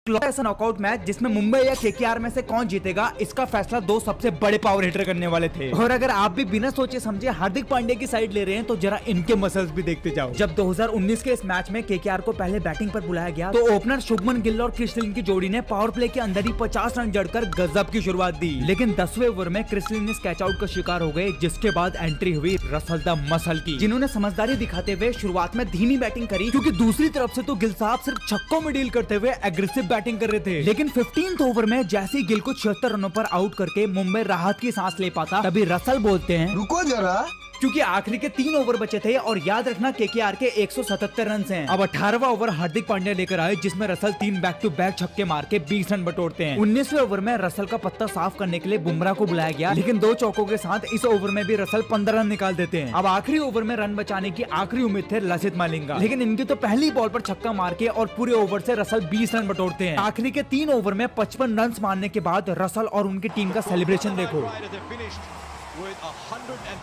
ऐसा knockout match जिसमें मुंबई या केकेआर में से कौन जीतेगा, इसका फैसला दो सबसे बड़े पावर हिटर करने वाले थे। और अगर आप भी बिना सोचे समझे हार्दिक पांड्या की साइड ले रहे हैं तो जरा इनके मसल्स भी देखते जाओ। जब 2019 के इस मैच में केकेआर को पहले बैटिंग पर बुलाया गया तो ओपनर शुभमन गिल और क्रिस लिन की जोड़ी ने पावर प्ले के अंदर ही 50 रन जड़कर गजब की शुरुआत दी, लेकिन 10वें ओवर में क्रिस लिन इस कैच आउट का शिकार हो गए, जिसके बाद एंट्री हुई रसल द मसल की, जिन्होंने समझदारी दिखाते हुए शुरुआत में धीमी बैटिंग करी, क्योंकि दूसरी तरफ से तो गिल साहब सिर्फ छक्कों में डील करते हुए एग्रेसिव बैटिंग कर रहे थे। लेकिन 15th ओवर में जैसे ही गिल को 76 रनों पर आउट करके मुंबई राहत की सांस ले पाता, तभी रसल बोलते हैं रुको जरा, क्योंकि आखिरी के 3 ओवर बचे थे और याद रखना केकेआर के 177 रन हैं। अब 18वां ओवर हार्दिक पांड्या लेकर आए, जिसमें रसल 3 बैक टू बैक छक्के मार के 20 रन बटोरते हैं। 19वें ओवर में रसल का पत्ता साफ करने के लिए बुमराह को बुलाया गया, लेकिन 2 चौकों के साथ इस ओवर में भी रसल 15 रन निकाल देते हैं। अब आखिरी ओवर में रन बचाने की आखिरी उम्मीद थे लसित मालिंगा, लेकिन इनकी तो पहली बॉल पर छक्का मार के और पूरे ओवर से रसल 20 रन बटोरते हैं। आखिरी के 3 ओवर में 55 रन मारने के बाद रसल और उनकी टीम का सेलिब्रेशन देखो।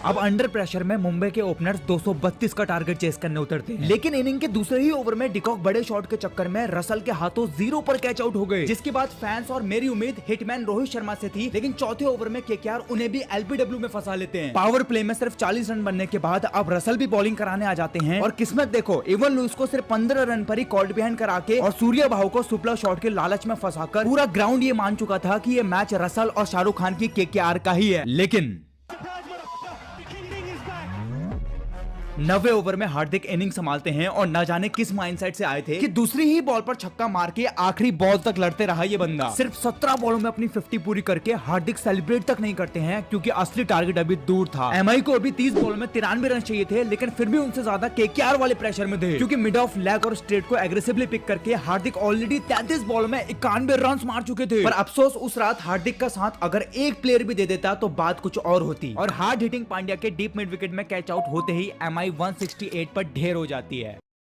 अब अंडर प्रेशर में मुंबई के ओपनर्स 232 का टारगेट चेस करने उतरते हैं, लेकिन इनिंग के दूसरे ही ओवर में डिकॉक बड़े शॉट के चक्कर में रसल के हाथों 0 पर कैच आउट हो गए, जिसके बाद फैंस और मेरी उम्मीद हिटमैन रोहित शर्मा से थी, लेकिन चौथे ओवर में केकेआर उन्हें भी एलबीडब्ल्यू में फंसा लेते हैं। पावर प्ले में सिर्फ 40 रन बनने के बाद अब रसल भी बॉलिंग कराने आ जाते हैं, और किस्मत देखो, इवन लुइस को सिर्फ 15 रन पर ही कॉल्ड बिहाइंड करा के और सूर्य भाऊ को सुपला शॉट के लालच में फंसाकर पूरा ग्राउंड ये मान चुका था कि ये मैच रसल और शाहरुख खान की केकेआर का ही है। लेकिन 90वें ओवर में हार्दिक इनिंग संभालते हैं और न जाने किस माइंडसेट से आए थे कि दूसरी ही बॉल पर छक्का मार के आखिरी बॉल तक लड़ते रहा ये बंदा। सिर्फ 17 बॉलों में अपनी 50 पूरी करके हार्दिक सेलिब्रेट तक नहीं करते हैं, क्योंकि असली टारगेट अभी दूर था। एमआई को अभी 30 बॉलों में 93 रन चाहिए थे, लेकिन फिर भी उनसे ज्यादा केकेआर वाले प्रेशर में थे, क्योंकि मिड ऑफ लेग और स्ट्रेट को एग्रेसिवली पिक करके हार्दिक ऑलरेडी 33 बॉलों में 91 रन मार चुके थे। पर अफसोस उस रात हार्दिक का साथ अगर एक प्लेयर भी दे देता तो बात कुछ और होती, और हार्ड हिटिंग पांड्या के डीप मिड विकेट में कैच आउट होते ही एमआई 168 पर ढेर हो जाती है।